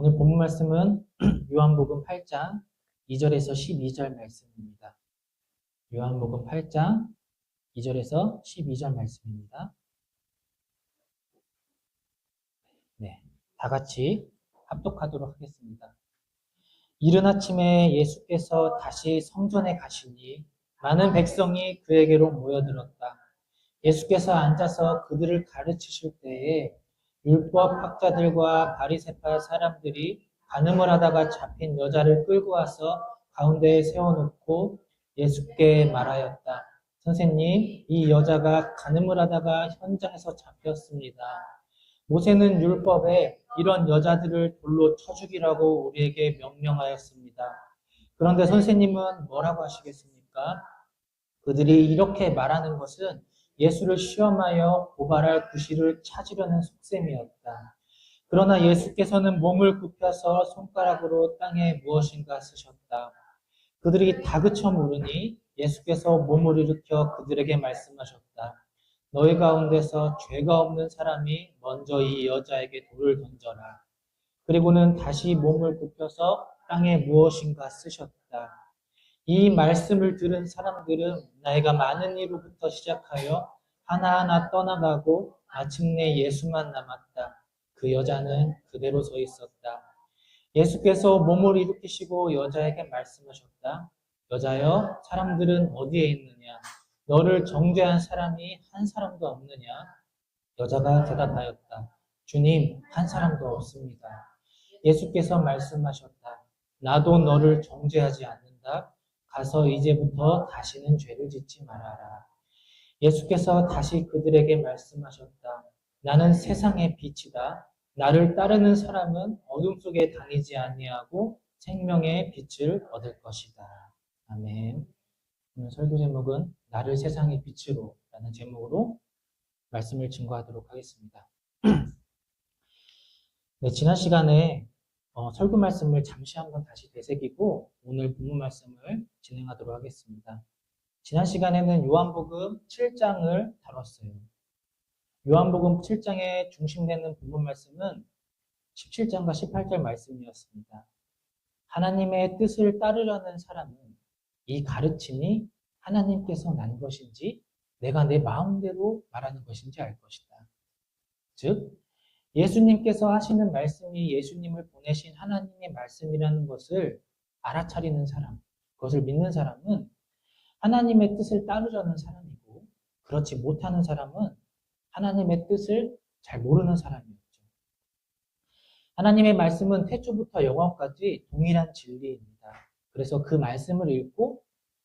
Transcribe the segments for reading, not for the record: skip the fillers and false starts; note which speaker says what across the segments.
Speaker 1: 오늘 본문 말씀은 요한복음 8장 2절에서 12절 말씀입니다. 요한복음 8장 2절에서 12절 말씀입니다. 네, 다 같이 합독하도록 하겠습니다. 이른 아침에 예수께서 다시 성전에 가시니 많은 백성이 그에게로 모여들었다. 예수께서 앉아서 그들을 가르치실 때에 율법 학자들과 바리새파 사람들이 간음을 하다가 잡힌 여자를 끌고 와서 가운데에 세워놓고 예수께 말하였다. 선생님, 이 여자가 간음을 하다가 현장에서 잡혔습니다. 모세는 율법에 이런 여자들을 돌로 쳐 죽이라고 우리에게 명령하였습니다. 그런데 선생님은 뭐라고 하시겠습니까? 그들이 이렇게 말하는 것은 예수를 시험하여 고발할 구실을 찾으려는 속셈이었다. 그러나 예수께서는 몸을 굽혀서 손가락으로 땅에 무엇인가 쓰셨다. 그들이 다그쳐 물으니 예수께서 몸을 일으켜 그들에게 말씀하셨다. 너희 가운데서 죄가 없는 사람이 먼저 이 여자에게 돌을 던져라. 그리고는 다시 몸을 굽혀서 땅에 무엇인가 쓰셨다. 이 말씀을 들은 사람들은 나이가 많은 이로부터 시작하여 하나하나 떠나가고 마침내 예수만 남았다. 그 여자는 그대로 서 있었다. 예수께서 몸을 일으키시고 여자에게 말씀하셨다. 여자여, 사람들은 어디에 있느냐? 너를 정죄한 사람이 한 사람도 없느냐? 여자가 대답하였다. 주님, 한 사람도 없습니다. 예수께서 말씀하셨다. 나도 너를 정죄하지 않는다. 가서 이제부터 다시는 죄를 짓지 말아라. 예수께서 다시 그들에게 말씀하셨다. 나는 세상의 빛이다. 나를 따르는 사람은 어둠 속에 다니지 아니하고 생명의 빛을 얻을 것이다. 아멘. 오늘 설교 제목은 나를 세상의 빛으로 라는 제목으로 말씀을 증거하도록 하겠습니다. 네, 지난 시간에 설교 말씀을 잠시 한번 다시 되새기고 오늘 본문 말씀을 진행하도록 하겠습니다. 지난 시간에는 요한복음 7장을 다뤘어요. 요한복음 7장에 중심되는 본문 말씀은 17장과 18절 말씀이었습니다. 하나님의 뜻을 따르려는 사람은 이 가르침이 하나님께서 난 것인지 내가 내 마음대로 말하는 것인지 알 것이다. 즉, 예수님께서 하시는 말씀이 예수님을 보내신 하나님의 말씀이라는 것을 알아차리는 사람, 그것을 믿는 사람은 하나님의 뜻을 따르려는 사람이고, 그렇지 못하는 사람은 하나님의 뜻을 잘 모르는 사람이었죠. 하나님의 말씀은 태초부터 영원까지 동일한 진리입니다. 그래서 그 말씀을 읽고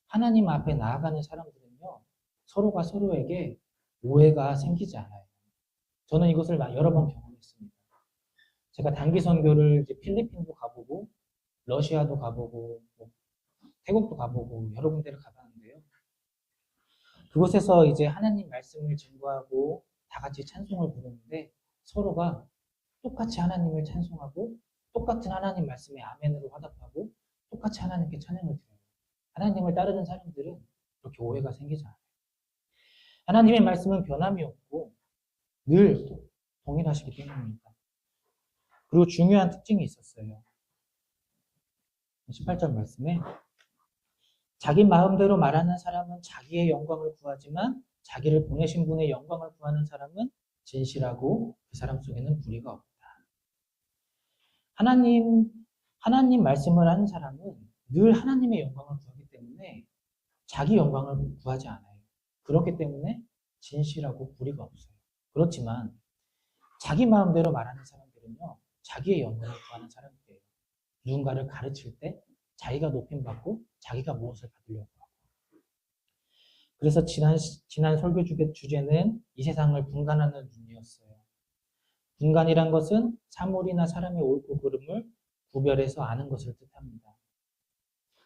Speaker 1: 하나님 앞에 나아가는 사람들은요, 서로가 서로에게 오해가 생기지 않아요. 저는 이것을 여러 번 경험했습니다. 제가 단기 선교를 이제 필리핀도 가보고, 러시아도 가보고, 태국도 가보고, 여러 군데를 가봤는데요. 그곳에서 이제 하나님 말씀을 증거하고 다 같이 찬송을 부르는데 서로가 똑같이 하나님을 찬송하고 똑같은 하나님 말씀에 아멘으로 화답하고 똑같이 하나님께 찬양을 드려요. 하나님을 따르는 사람들은 그렇게 오해가 생기지 않아요. 하나님의 말씀은 변함이 없고 늘 동일하시기 때문입니다. 그리고 중요한 특징이 있었어요. 18절 말씀에 자기 마음대로 말하는 사람은 자기의 영광을 구하지만 자기를 보내신 분의 영광을 구하는 사람은 진실하고 그 사람 속에는 불의가 없다. 하나님 말씀을 하는 사람은 늘 하나님의 영광을 구하기 때문에 자기 영광을 구하지 않아요. 그렇기 때문에 진실하고 불의가 없어요. 그렇지만 자기 마음대로 말하는 사람들은요, 자기의 영광을 구하는 사람들이에요. 누군가를 가르칠 때 자기가 높임받고 자기가 무엇을 받으려고 하고. 그래서 지난 설교 주제는 이 세상을 분간하는 눈이었어요. 분간이란 것은 사물이나 사람의 옳고 그름을 구별해서 아는 것을 뜻합니다.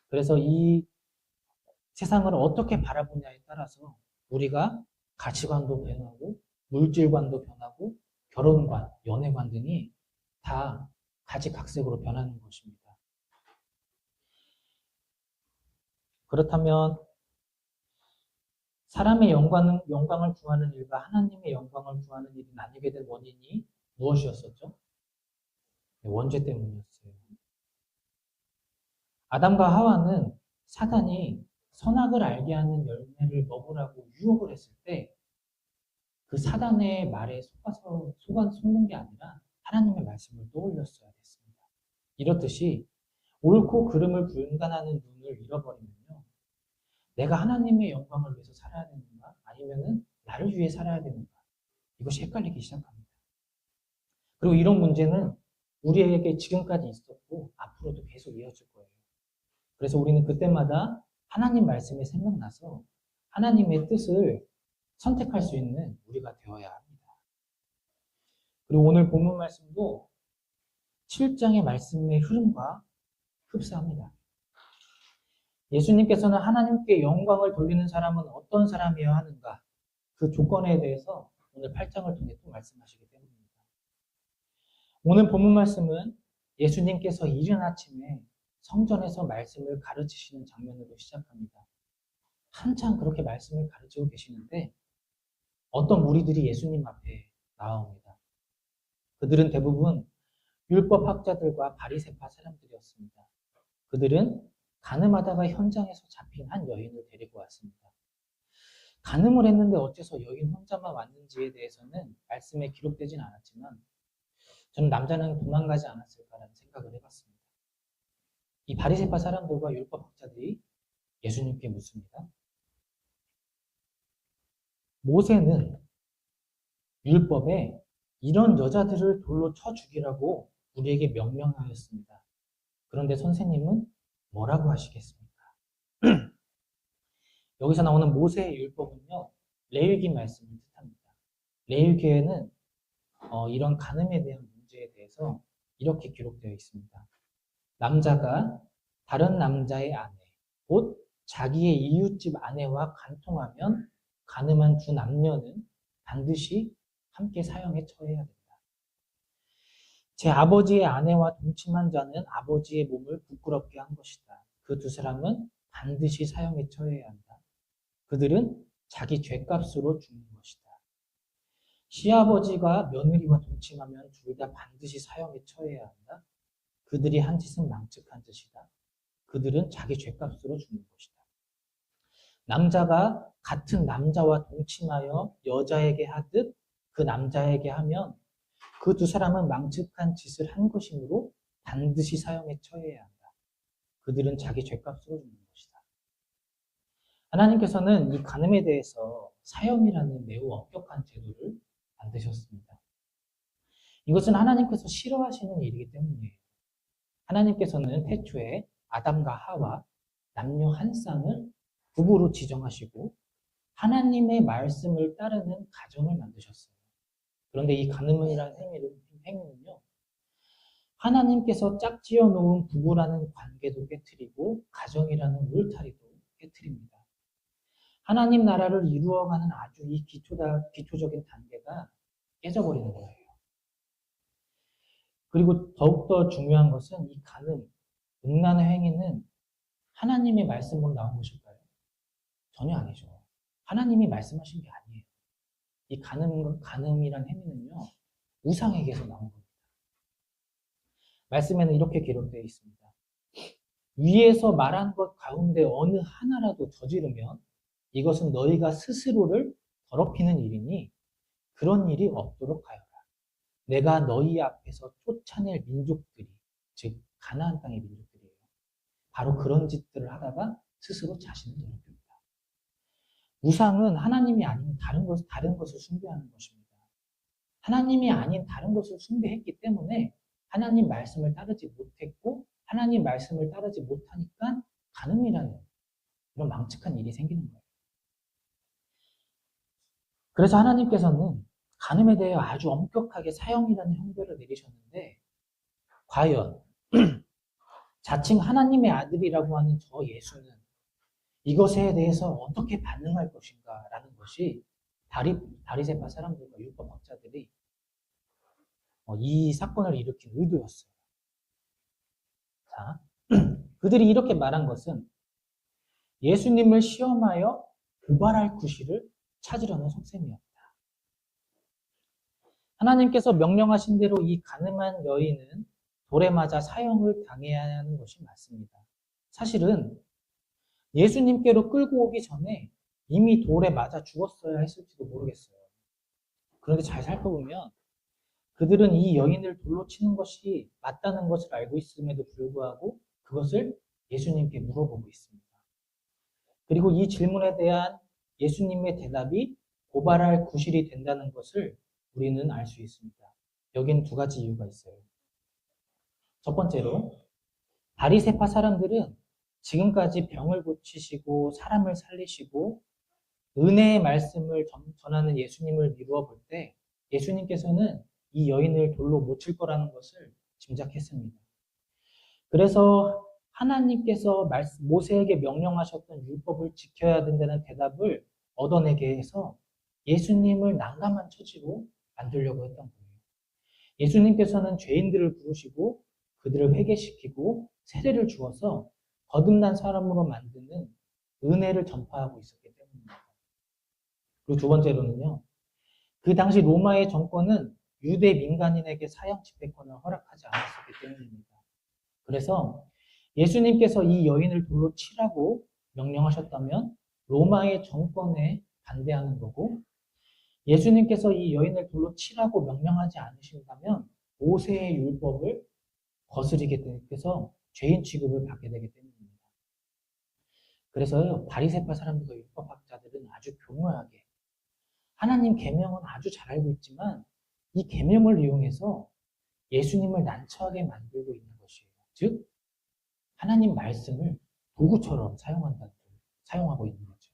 Speaker 1: 그래서 이 세상을 어떻게 바라보냐에 따라서 우리가 가치관도 변하고 물질관도 변하고 결혼관, 연애관 등이 다 가지각색으로 변하는 것입니다. 그렇다면 사람의 영광을 구하는 일과 하나님의 영광을 구하는 일이 나뉘게 된 원인이 무엇이었었죠? 원죄 때문이었어요. 아담과 하와는 사단이 선악을 알게 하는 열매를 먹으라고 유혹을 했을 때 그 사단의 말에 속는 게 아니라 하나님의 말씀을 떠올렸어야 됐습니다. 이렇듯이 옳고 그름을 분간하는 눈을 잃어버리면요. 내가 하나님의 영광을 위해서 살아야 되는가? 아니면은 나를 위해 살아야 되는가? 이것이 헷갈리기 시작합니다. 그리고 이런 문제는 우리에게 지금까지 있었고 앞으로도 계속 이어질 거예요. 그래서 우리는 그때마다 하나님 말씀이 생각나서 하나님의 뜻을 선택할 수 있는 우리가 되어야 합니다. 그리고 오늘 본문 말씀도 7장의 말씀의 흐름과 흡사합니다. 예수님께서는 하나님께 영광을 돌리는 사람은 어떤 사람이어야 하는가? 그 조건에 대해서 오늘 8장을 통해 또 말씀하시기 때문입니다. 오늘 본문 말씀은 예수님께서 이른 아침에 성전에서 말씀을 가르치시는 장면으로 시작합니다. 한창 그렇게 말씀을 가르치고 계시는데 어떤 무리들이 예수님 앞에 나옵니다. 그들은 대부분 율법학자들과 바리새파 사람들이었습니다. 그들은 간음하다가 현장에서 잡힌 한 여인을 데리고 왔습니다. 간음을 했는데 어째서 여인 혼자만 왔는지에 대해서는 말씀에 기록되진 않았지만 저는 남자는 도망가지 않았을까라는 생각을 해봤습니다. 이 바리새파 사람들과 율법학자들이 예수님께 묻습니다. 모세는 율법에 이런 여자들을 돌로 쳐 죽이라고 우리에게 명령하였습니다. 그런데 선생님은 뭐라고 하시겠습니까? 여기서 나오는 모세의 율법은요, 레위기 말씀을 뜻합니다. 레위기에는 이런 간음에 대한 문제에 대해서 이렇게 기록되어 있습니다. 남자가 다른 남자의 아내, 곧 자기의 이웃집 아내와 간통하면 간음한 두 남녀는 반드시 함께 사형에 처해야 된다. 제 아버지의 아내와 동침한 자는 아버지의 몸을 부끄럽게 한 것이다. 그 두 사람은 반드시 사형에 처해야 한다. 그들은 자기 죄값으로 죽는 것이다. 시아버지가 며느리와 동침하면 둘 다 반드시 사형에 처해야 한다. 그들이 한 짓은 망측한 짓이다. 그들은 자기 죄값으로 죽는 것이다. 남자가 같은 남자와 동침하여 여자에게 하듯 그 남자에게 하면 그 두 사람은 망측한 짓을 한 것이므로 반드시 사형에 처해야 한다. 그들은 자기 죄값으로 죽는 것이다. 하나님께서는 이 간음에 대해서 사형이라는 매우 엄격한 제도를 만드셨습니다. 이것은 하나님께서 싫어하시는 일이기 때문이에요. 하나님께서는 태초에 아담과 하와 남녀 한 쌍을 부부로 지정하시고 하나님의 말씀을 따르는 가정을 만드셨어요. 그런데 이 간음이라는 행위는요, 하나님께서 짝지어 놓은 부부라는 관계도 깨트리고 가정이라는 울타리도 깨트립니다. 하나님 나라를 이루어가는 아주 이 기초적인 단계가 깨져버리는 거예요. 그리고 더욱더 중요한 것은 이 간음, 음란의 행위는 하나님의 말씀으로 나온 것일까요? 전혀 아니죠. 하나님이 말씀하신 게 아니에요. 이 간음이란 행위는요, 우상에게서 나온 겁니다. 말씀에는 이렇게 기록되어 있습니다. 위에서 말한 것 가운데 어느 하나라도 저지르면 이것은 너희가 스스로를 더럽히는 일이니 그런 일이 없도록 하여라. 내가 너희 앞에서 쫓아낼 민족들이, 즉 가나안 땅의 민족들이에요. 바로 그런 짓들을 하다가 스스로 자신을 더럽힙니다. 우상은 하나님이 아닌 다른 것을 숭배하는 것입니다. 하나님이 아닌 다른 것을 숭배했기 때문에 하나님 말씀을 따르지 못했고 하나님 말씀을 따르지 못하니까 간음이라는 이런 망측한 일이 생기는 거예요. 그래서 하나님께서는 간음에 대해 아주 엄격하게 사형이라는 형벌을 내리셨는데 과연 자칭 하나님의 아들이라고 하는 저 예수는 이것에 대해서 어떻게 반응할 것인가 라는 것이 바리새파 사람들과 율법학자들이 이 사건을 일으킨 의도였어요. 자, 그들이 이렇게 말한 것은 예수님을 시험하여 고발할 구실을 찾으려는 속셈이었다. 하나님께서 명령하신 대로 이 간음한 여인은 돌에 맞아 사형을 당해야 하는 것이 맞습니다. 사실은 예수님께로 끌고 오기 전에 이미 돌에 맞아 죽었어야 했을지도 모르겠어요. 그런데 잘 살펴보면 그들은 이 여인을 돌로 치는 것이 맞다는 것을 알고 있음에도 불구하고 그것을 예수님께 물어보고 있습니다. 그리고 이 질문에 대한 예수님의 대답이 고발할 구실이 된다는 것을 우리는 알 수 있습니다. 여긴 두 가지 이유가 있어요. 첫 번째로 바리새파 사람들은 지금까지 병을 고치시고 사람을 살리시고 은혜의 말씀을 전하는 예수님을 미루어 볼 때 예수님께서는 이 여인을 돌로 못 칠 거라는 것을 짐작했습니다. 그래서 하나님께서 모세에게 명령하셨던 율법을 지켜야 된다는 대답을 얻어내게 해서 예수님을 난감한 처지로 만들려고 했던 거예요. 예수님께서는 죄인들을 부르시고 그들을 회개시키고 세례를 주어서 거듭난 사람으로 만드는 은혜를 전파하고 있었기 때문입니다. 그리고 두 번째로는요. 그 당시 로마의 정권은 유대 민간인에게 사형 집행권을 허락하지 않았었기 때문입니다. 그래서 예수님께서 이 여인을 돌로 치라고 명령하셨다면 로마의 정권에 반대하는 거고 예수님께서 이 여인을 돌로 치라고 명령하지 않으신다면 모세의 율법을 거스리게 돼서 죄인 취급을 받게 되기 때문입니다. 그래서 바리새파 사람들과 율법학자들은 아주 교묘하게 하나님 계명은 아주 잘 알고 있지만 이 계명을 이용해서 예수님을 난처하게 만들고 있는 것이에요. 즉 하나님 말씀을 도구처럼 사용하고 있는 거죠.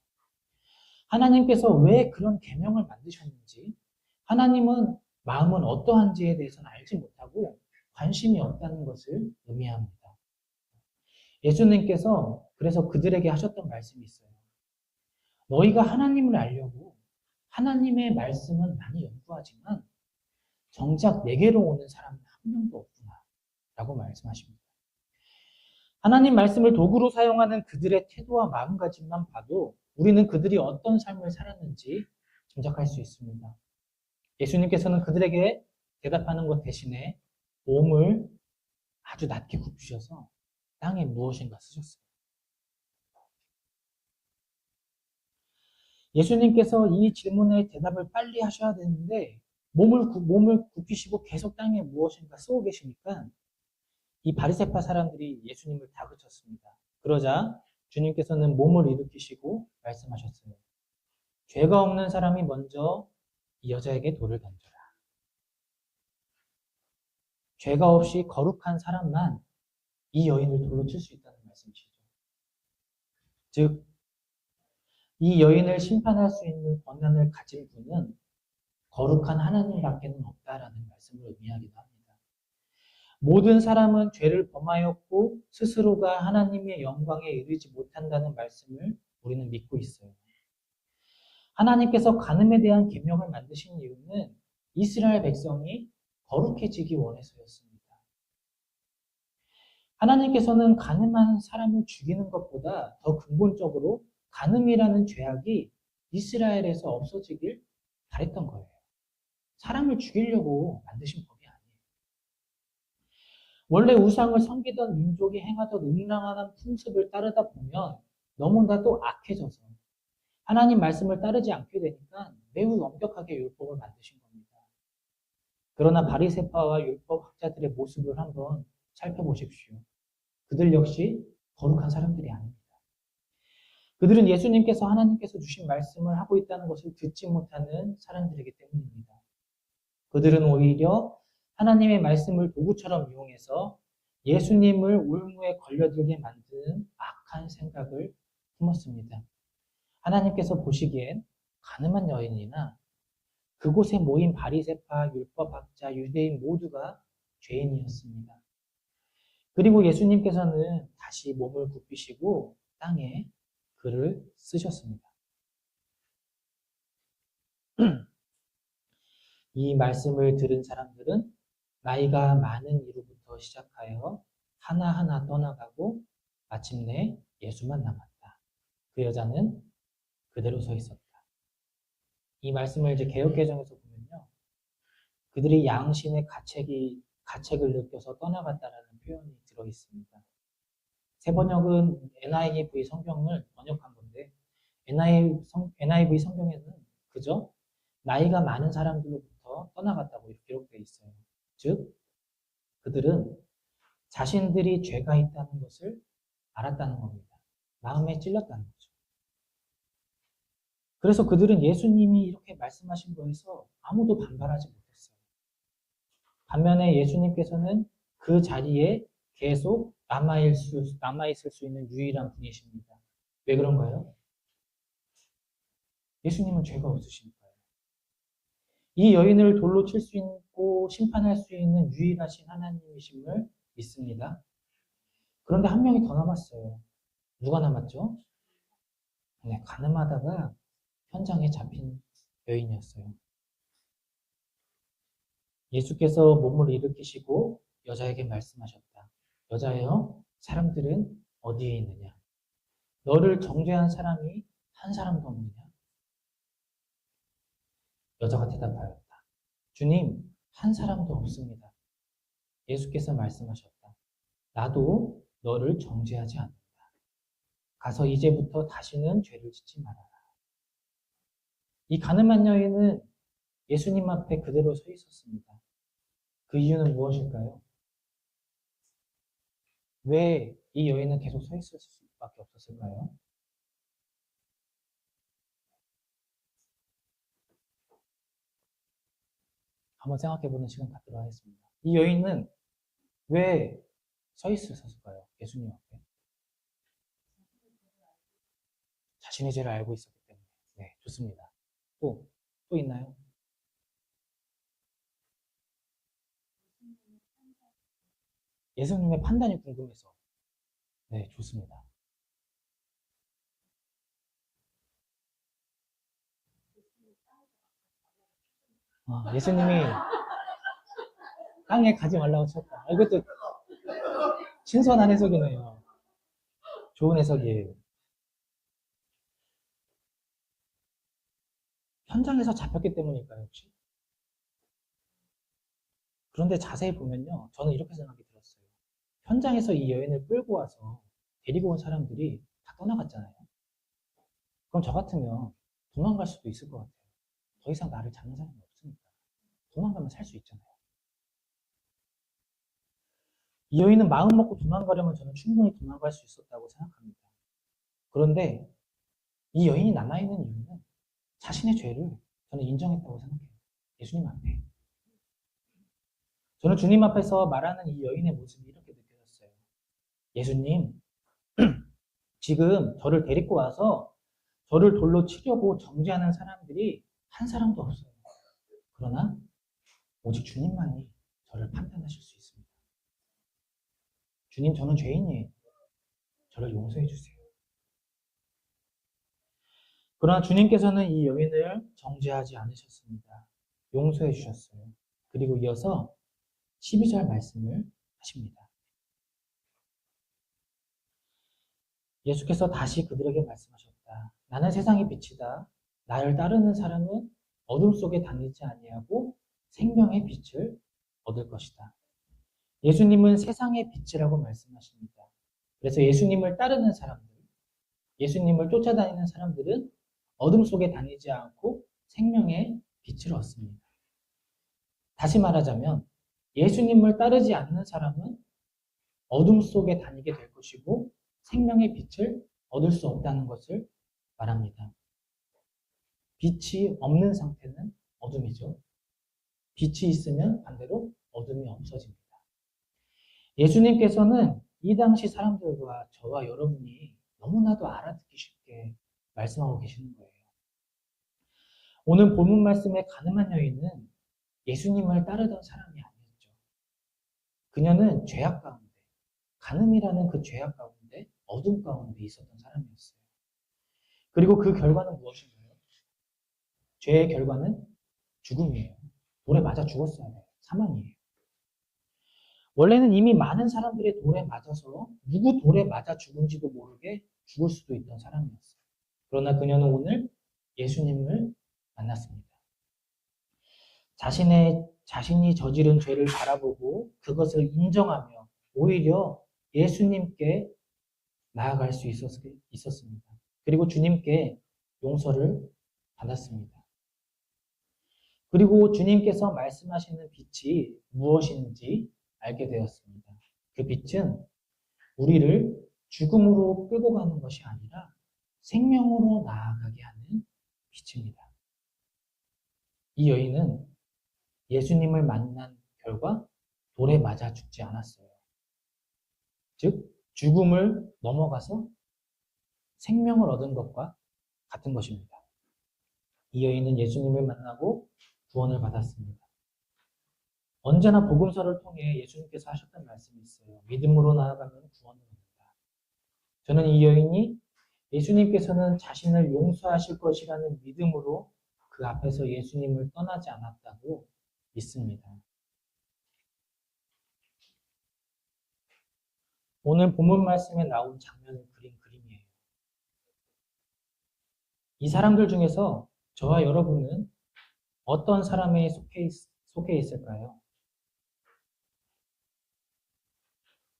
Speaker 1: 하나님께서 왜 그런 계명을 만드셨는지, 하나님은 마음은 어떠한지에 대해서는 알지 못하고 관심이 없다는 것을 의미합니다. 예수님께서 그래서 그들에게 하셨던 말씀이 있어요. 너희가 하나님을 알려고 하나님의 말씀은 많이 연구하지만 정작 내게로 오는 사람은 한 명도 없구나 라고 말씀하십니다. 하나님 말씀을 도구로 사용하는 그들의 태도와 마음가짐만 봐도 우리는 그들이 어떤 삶을 살았는지 짐작할 수 있습니다. 예수님께서는 그들에게 대답하는 것 대신에 몸을 아주 낮게 굽히셔서 땅에 무엇인가 쓰셨어요. 예수님께서 이 질문에 대답을 빨리 하셔야 되는데 몸을 굽히시고 계속 땅에 무엇인가 쓰고 계시니까 이 바리새파 사람들이 예수님을 다그쳤습니다. 그러자 주님께서는 몸을 일으키시고 말씀하셨어요. 죄가 없는 사람이 먼저 이 여자에게 돌을 던져라. 죄가 없이 거룩한 사람만 이 여인을 돌로 칠 수 있다는 말씀이시죠. 즉, 이 여인을 심판할 수 있는 권한을 가진 분은 거룩한 하나님밖에는 없다라는 말씀을 의미하기도 합니다. 모든 사람은 죄를 범하였고 스스로가 하나님의 영광에 이르지 못한다는 말씀을 우리는 믿고 있어요. 하나님께서 간음에 대한 계명을 만드신 이유는 이스라엘 백성이 거룩해지기 원해서였습니다. 하나님께서는 간음한 사람을 죽이는 것보다 더 근본적으로 간음이라는 죄악이 이스라엘에서 없어지길 바랬던 거예요. 사람을 죽이려고 만드신 법이 아니에요. 원래 우상을 섬기던 민족이 행하던 음란한 풍습을 따르다 보면 너무나도 악해져서 하나님 말씀을 따르지 않게 되니까 매우 엄격하게 율법을 만드신 겁니다. 그러나 바리새파와 율법학자들의 모습을 한번 살펴보십시오. 그들 역시 거룩한 사람들이 아닙니다. 그들은 예수님께서 하나님께서 주신 말씀을 하고 있다는 것을 듣지 못하는 사람들이기 때문입니다. 그들은 오히려 하나님의 말씀을 도구처럼 이용해서 예수님을 올무에 걸려들게 만드는 악한 생각을 품었습니다. 하나님께서 보시기엔 가늠한 여인이나 그곳에 모인 바리새파, 율법학자, 유대인 모두가 죄인이었습니다. 그리고 예수님께서는 다시 몸을 굽히시고 땅에 글을 쓰셨습니다. 이 말씀을 들은 사람들은 나이가 많은 이로부터 시작하여 하나하나 떠나가고 마침내 예수만 남았다. 그 여자는 그대로 서 있었다. 이 말씀을 이제 개역개정에서 보면요. 그들이 양심의 가책을 느껴서 떠나갔다라는 표현이 들어 있습니다. 새 번역은 NIV 성경을 번역한 건데 NIV 성경에는 그저 나이가 많은 사람들로부터 떠나갔다고 이렇게 기록되어 있어요. 즉 그들은 자신들이 죄가 있다는 것을 알았다는 겁니다. 마음에 찔렸다는 거죠. 그래서 그들은 예수님이 이렇게 말씀하신 거에서 아무도 반발하지 못했어요. 반면에 예수님께서는 그 자리에 계속 남아있을 수 있는 유일한 분이십니다. 왜 그런가요? 예수님은 죄가 없으시니까요. 이 여인을 돌로 칠 수 있고 심판할 수 있는 유일하신 하나님이심을 믿습니다. 그런데 한 명이 더 남았어요. 누가 남았죠? 네, 가늠하다가 현장에 잡힌 여인이었어요. 예수께서 몸을 일으키시고 여자에게 말씀하셨다. 여자여, 사람들은 어디에 있느냐? 너를 정죄한 사람이 한 사람도 없느냐? 여자가 대답하였다. 주님, 한 사람도 없습니다. 예수께서 말씀하셨다. 나도 너를 정죄하지 않는다. 가서 이제부터 다시는 죄를 짓지 말아라. 이 가늠한 여인은 예수님 앞에 그대로 서 있었습니다. 그 이유는 무엇일까요? 왜 이 여인은 계속 서 있을 수밖에 없었을까요? 한번 생각해보는 시간 갖도록 하겠습니다. 이 여인은 왜 서 있었을까요? 예수님 앞에. 자신의 죄를 알고 있었기 때문에. 네, 좋습니다. 또 있나요? 예수님의 판단이 궁금해서. 네, 좋습니다. 예수님이 땅에 가지 말라고 쳤다. 이것도 신선한 해석이네요. 좋은 해석이에요. 현장에서 잡혔기 때문일까요, 혹시? 그런데 자세히 보면요. 저는 이렇게 생각이 들었어요. 현장에서 이 여인을 끌고 와서 데리고 온 사람들이 다 떠나갔잖아요. 그럼 저 같으면 도망갈 수도 있을 것 같아요. 더 이상 나를 잡는 사람이 없으니까. 도망가면 살 수 있잖아요. 이 여인은 마음 먹고 도망가려면 저는 충분히 도망갈 수 있었다고 생각합니다. 그런데 이 여인이 남아있는 이유는 자신의 죄를 저는 인정했다고 생각해요. 예수님 앞에. 저는 주님 앞에서 말하는 이 여인의 모습이 이렇게 느껴졌어요. 예수님, 지금 저를 데리고 와서 저를 돌로 치려고 정죄하는 사람들이 한 사람도 없어요. 그러나 오직 주님만이 저를 판단하실 수 있습니다. 주님, 저는 죄인이에요. 저를 용서해 주세요. 그러나 주님께서는 이 여인을 정죄하지 않으셨습니다. 용서해 주셨어요. 그리고 이어서 12절 말씀을 하십니다. 예수께서 다시 그들에게 말씀하셨다. 나는 세상의 빛이다. 나를 따르는 사람은 어둠 속에 다니지 아니하고 생명의 빛을 얻을 것이다. 예수님은 세상의 빛이라고 말씀하십니다. 그래서 예수님을 따르는 사람들, 예수님을 쫓아다니는 사람들은 어둠 속에 다니지 않고 생명의 빛을 얻습니다. 다시 말하자면 예수님을 따르지 않는 사람은 어둠 속에 다니게 될 것이고 생명의 빛을 얻을 수 없다는 것을 말합니다. 빛이 없는 상태는 어둠이죠. 빛이 있으면 반대로 어둠이 없어집니다. 예수님께서는 이 당시 사람들과 저와 여러분이 너무나도 알아듣기 쉽게 말씀하고 계시는 거예요. 오늘 본문 말씀의 가늠한 여인은 예수님을 따르던 사람이 아니었죠. 그녀는 죄악 가운데, 가늠이라는 그 죄악 가운데, 어둠 가운데 있었던 사람이었어요. 그리고 그 결과는 무엇인가요? 죄의 결과는 죽음이에요. 돌에 맞아 죽었어야 돼요. 사망이에요. 원래는 이미 많은 사람들이 돌에 맞아서 누구 돌에 맞아 죽은지도 모르게 죽을 수도 있던 사람이었어요. 그러나 그녀는 오늘 예수님을 만났습니다. 자신의 자신이 저지른 죄를 바라보고 그것을 인정하며 오히려 예수님께 나아갈 수 있었습니다. 그리고 주님께 용서를 받았습니다. 그리고 주님께서 말씀하시는 빛이 무엇인지 알게 되었습니다. 그 빛은 우리를 죽음으로 끌고 가는 것이 아니라 생명으로 나아가게 하는 빛입니다. 이 여인은 예수님을 만난 결과 돌에 맞아 죽지 않았어요. 즉, 죽음을 넘어가서 생명을 얻은 것과 같은 것입니다. 이 여인은 예수님을 만나고 구원을 받았습니다. 언제나 복음서를 통해 예수님께서 하셨던 말씀이 있어요. 믿음으로 나아가면 구원을 얻는다. 저는 이 여인이 예수님께서는 자신을 용서하실 것이라는 믿음으로 그 앞에서 예수님을 떠나지 않았다고 믿습니다. 오늘 본문 말씀에 나온 장면을 그린 그림이에요. 이 사람들 중에서 저와 여러분은 어떤 사람에 속해 있을까요?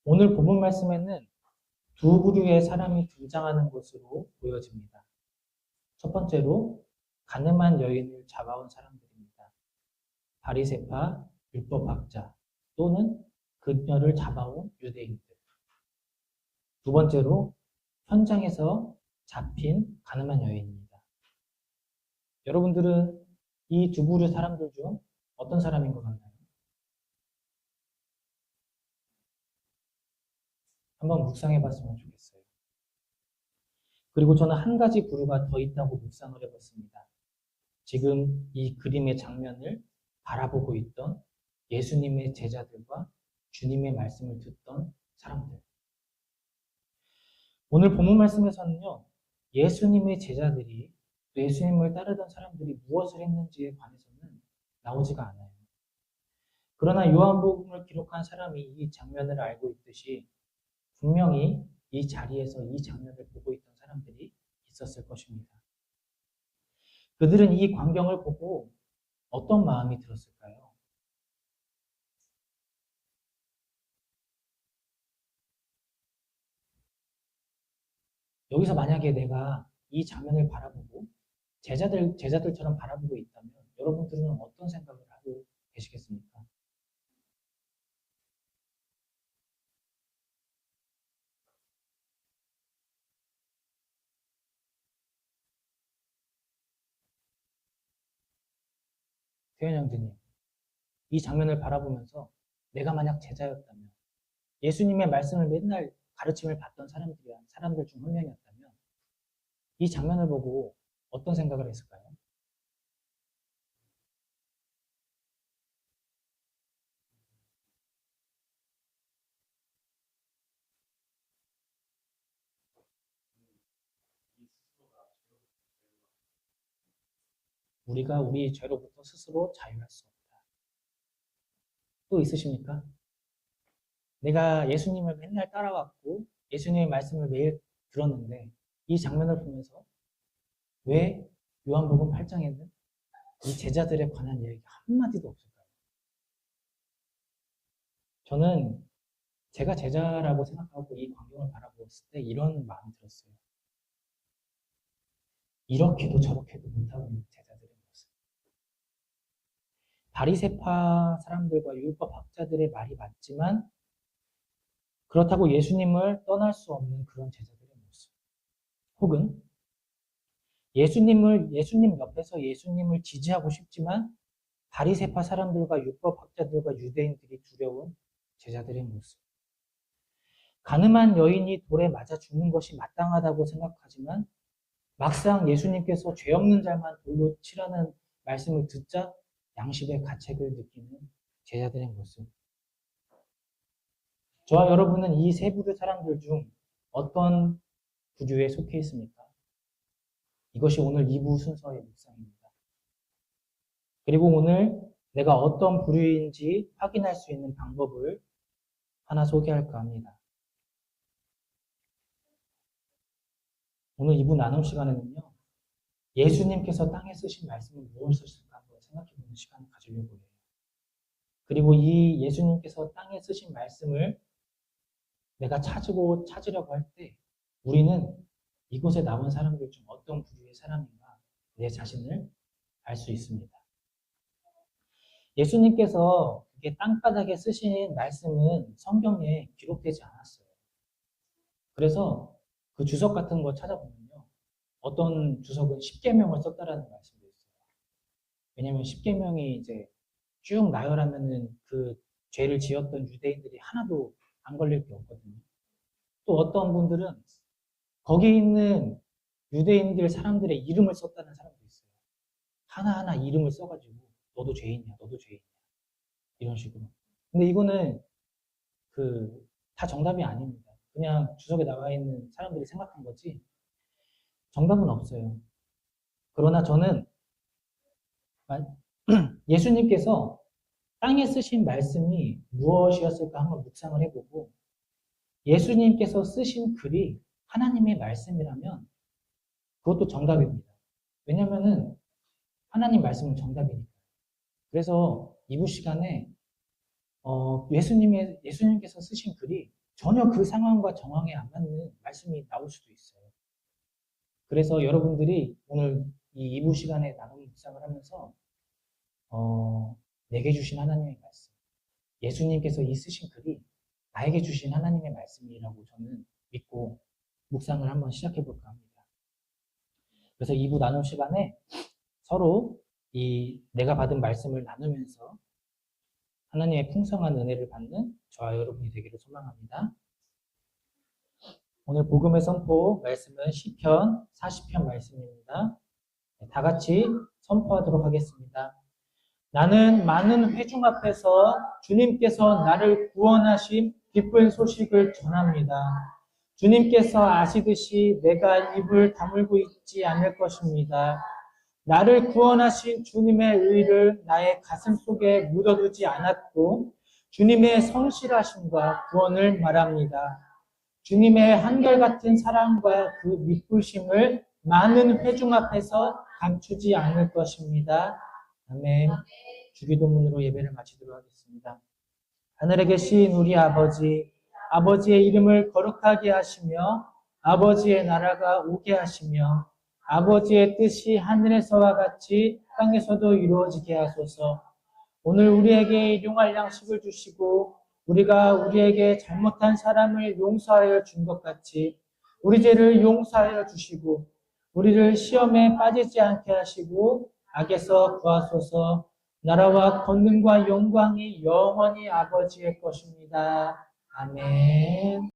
Speaker 1: 오늘 본문 말씀에는 두 부류의 사람이 등장하는 것으로 보여집니다. 첫 번째로 가늠한 여인을 잡아온 사람들입니다. 바리새파, 율법학자 또는 그녀를 잡아온 유대인들. 두 번째로 현장에서 잡힌 가늠한 여인입니다. 여러분들은 이 두 부류 사람들 중 어떤 사람인 것 같나요? 한번 묵상해 봤으면 좋겠어요. 그리고 저는 한 가지 부류가 더 있다고 묵상을 해봤습니다. 지금 이 그림의 장면을 바라보고 있던 예수님의 제자들과 주님의 말씀을 듣던 사람들. 오늘 본문 말씀에서는요, 예수님의 제자들이 또 예수님을 따르던 사람들이 무엇을 했는지에 관해서는 나오지가 않아요. 그러나 요한복음을 기록한 사람이 이 장면을 알고 있듯이 분명히 이 자리에서 이 장면을 보고 있던 사람들이 있었을 것입니다. 그들은 이 광경을 보고 어떤 마음이 들었을까요? 여기서 만약에 내가 이 장면을 바라보고 제자들처럼 바라보고 있다면 여러분들은 어떤 생각을 하고 계시겠습니까? 태현 형제님, 이 장면을 바라보면서 내가 만약 제자였다면 예수님의 말씀을 맨날 가르침을 받던 사람들 중 한 명이었다면 이 장면을 보고 어떤 생각을 했을까요? 우리가 우리 죄로부터 스스로 자유할 수 없다. 또 있으십니까? 내가 예수님을 맨날 따라왔고 예수님의 말씀을 매일 들었는데 이 장면을 보면서 왜 요한복음 8장에는 이 제자들에 관한 이야기가 한마디도 없을까요? 저는 제가 제자라고 생각하고 이 광경을 바라보았을 때 이런 마음이 들었어요. 이렇게도 저렇게도 못하고 있는 제자들의 모습. 바리새파 사람들과 율법 학자들의 말이 맞지만 그렇다고 예수님을 떠날 수 없는 그런 제자들의 모습. 혹은 예수님 옆에서 예수님을 지지하고 싶지만 바리새파 사람들과 율법 학자들과 유대인들이 두려운 제자들의 모습. 가늠한 여인이 돌에 맞아 죽는 것이 마땅하다고 생각하지만 막상 예수님께서 죄 없는 자만 돌로 치라는 말씀을 듣자 양심의 가책을 느끼는 제자들의 모습. 저와 여러분은 이 세 부류 사람들 중 어떤 부류에 속해 있습니까? 이것이 오늘 2부 순서의 묵상입니다. 그리고 오늘 내가 어떤 부류인지 확인할 수 있는 방법을 하나 소개할까 합니다. 오늘 2부 나눔 시간에는요, 예수님께서 땅에 쓰신 말씀은 무엇이었을까 한번 생각해보는 시간을 가지려고 해요. 그리고 이 예수님께서 땅에 쓰신 말씀을 내가 찾으려고 할 때 우리는 이곳에 나온 사람들 중 어떤 부류의 사람인가 내 자신을 알 수 있습니다. 예수님께서 이게 땅바닥에 쓰신 말씀은 성경에 기록되지 않았어요. 그래서 그 주석 같은 거 찾아보면요. 어떤 주석은 십계명을 썼다라는 말씀도 있어요. 왜냐하면 십계명이 이제 쭉 나열하면은 그 죄를 지었던 유대인들이 하나도 안 걸릴 게 없거든요. 또 어떤 분들은 거기 있는 유대인들 사람들의 이름을 썼다는 사람도 있어요. 하나하나 이름을 써가지고 너도 죄인이야, 너도 죄인이야. 이런 식으로. 근데 이거는 다 정답이 아닙니다. 그냥 주석에 나와 있는 사람들이 생각한 거지 정답은 없어요. 그러나 저는 예수님께서 땅에 쓰신 말씀이 무엇이었을까 한번 묵상을 해보고 예수님께서 쓰신 글이 하나님의 말씀이라면 그것도 정답입니다. 왜냐면은 하나님 말씀은 정답이니까. 그래서 이부 시간에 예수님께서 쓰신 글이 전혀 그 상황과 정황에 안 맞는 말씀이 나올 수도 있어요. 그래서 여러분들이 오늘 이 2부 시간에 나눔 묵상을 하면서 내게 주신 하나님의 말씀, 예수님께서 이 쓰신 글이 나에게 주신 하나님의 말씀이라고 저는 믿고 묵상을 한번 시작해 볼까 합니다. 그래서 2부 나눔 시간에 서로 내가 받은 말씀을 나누면서 하나님의 풍성한 은혜를 받는 저와 여러분이 되기를 소망합니다. 오늘 복음의 선포 말씀은 시편 40편 말씀입니다. 다 같이 선포하도록 하겠습니다. 나는 많은 회중 앞에서 주님께서 나를 구원하신 기쁜 소식을 전합니다. 주님께서 아시듯이 내가 입을 다물고 있지 않을 것입니다. 나를 구원하신 주님의 의를 나의 가슴 속에 묻어두지 않았고 주님의 성실하심과 구원을 말합니다. 주님의 한결같은 사랑과 그 믿부심을 많은 회중 앞에서 감추지 않을 것입니다. 아멘. 주기도문으로 예배를 마치도록 하겠습니다. 하늘에 계신 우리 아버지, 아버지의 이름을 거룩하게 하시며 아버지의 나라가 오게 하시며 아버지의 뜻이 하늘에서와 같이 땅에서도 이루어지게 하소서. 오늘 우리에게 일용할 양식을 주시고 우리가 우리에게 잘못한 사람을 용서하여 준 것 같이 우리 죄를 용서하여 주시고 우리를 시험에 빠지지 않게 하시고 악에서 구하소서. 나라와 권능과 영광이 영원히 아버지의 것입니다. 아멘.